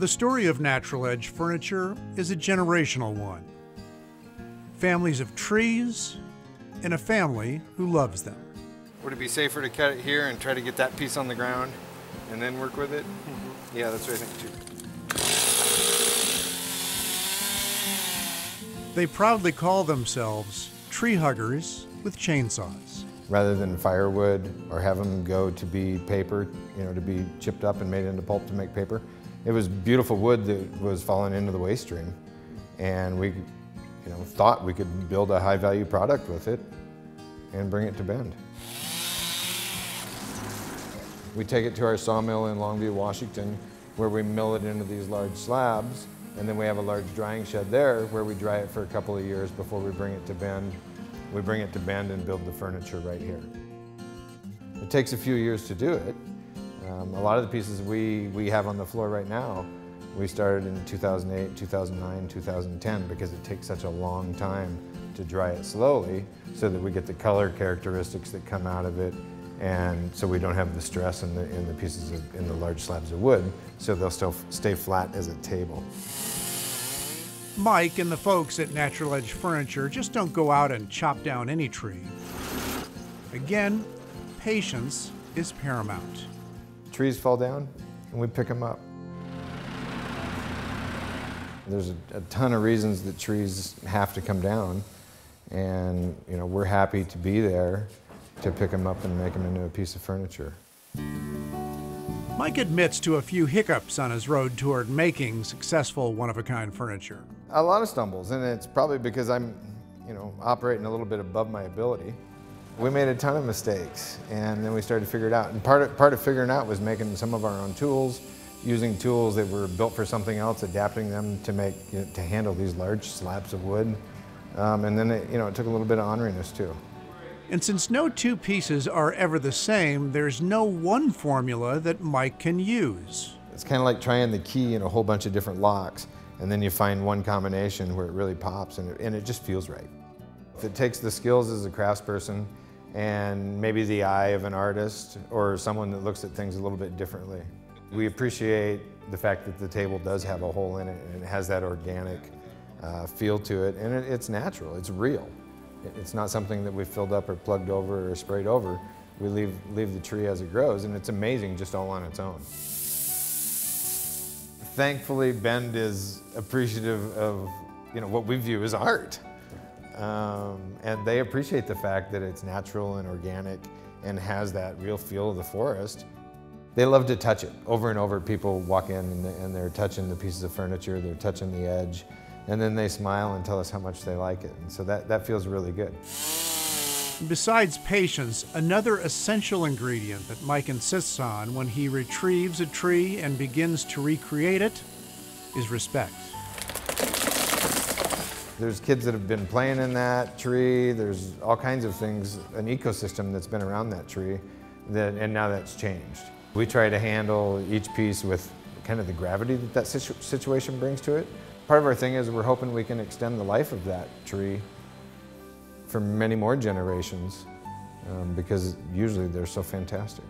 The story of Natural Edge Furniture is a generational one. Families of trees and a family who loves them. Would it be safer to cut it here and try to get that piece on the ground and then work with it? Yeah, that's what I think too. They proudly call themselves tree huggers with chainsaws. Rather than firewood or have them go to be paper, to be chipped up and made into pulp to make paper, it was beautiful wood that was falling into the waste stream. And we, thought we could build a high-value product with it and bring it to Bend. We take it to our sawmill in Longview, Washington, where we mill it into these large slabs, and then we have a large drying shed there where we dry it for a couple of years before we bring it to Bend. We bring it to Bend and build the furniture right here. It takes a few years to do it. A lot of the pieces we have on the floor right now, we started in 2008, 2009, 2010 because it takes such a long time to dry it slowly so that we get the color characteristics that come out of it, and so we don't have the stress in the pieces in the large slabs of wood, so they'll still stay flat as a table. Mike and the folks at Natural Edge Furniture just don't go out and chop down any tree. Again, patience is paramount. Trees fall down and we pick them up. There's a ton of reasons that trees have to come down, and we're happy to be there to pick them up and make them into a piece of furniture. Mike admits to a few hiccups on his road toward making successful one-of-a-kind furniture. A lot of stumbles, and it's probably because I'm, operating a little bit above my ability. We made a ton of mistakes, and then we started to figure it out. And part of figuring out was making some of our own tools, using tools that were built for something else, adapting them to handle these large slabs of wood. And then it took a little bit of orneriness too. And since no two pieces are ever the same, there's no one formula that Mike can use. It's kind of like trying the key in a whole bunch of different locks, and then you find one combination where it really pops and it just feels right. It takes the skills as a craftsperson and maybe the eye of an artist or someone that looks at things a little bit differently. We appreciate the fact that the table does have a hole in it and it has that organic feel to it, and it's natural, it's real. It's not something that we filled up or plugged over or sprayed over. We leave the tree as it grows, and it's amazing just all on its own. Thankfully, Bend is appreciative of what we view as art. And they appreciate the fact that it's natural and organic and has that real feel of the forest. They love to touch it. Over and over, people walk in and they're touching the pieces of furniture, they're touching the edge, and then they smile and tell us how much they like it. And so that feels really good. Besides patience, another essential ingredient that Mike insists on when he retrieves a tree and begins to recreate it is respect. There's kids that have been playing in that tree. There's all kinds of things, an ecosystem that's been around that tree, and now that's changed. We try to handle each piece with kind of the gravity that situation brings to it. Part of our thing is we're hoping we can extend the life of that tree for many more generations because usually they're so fantastic.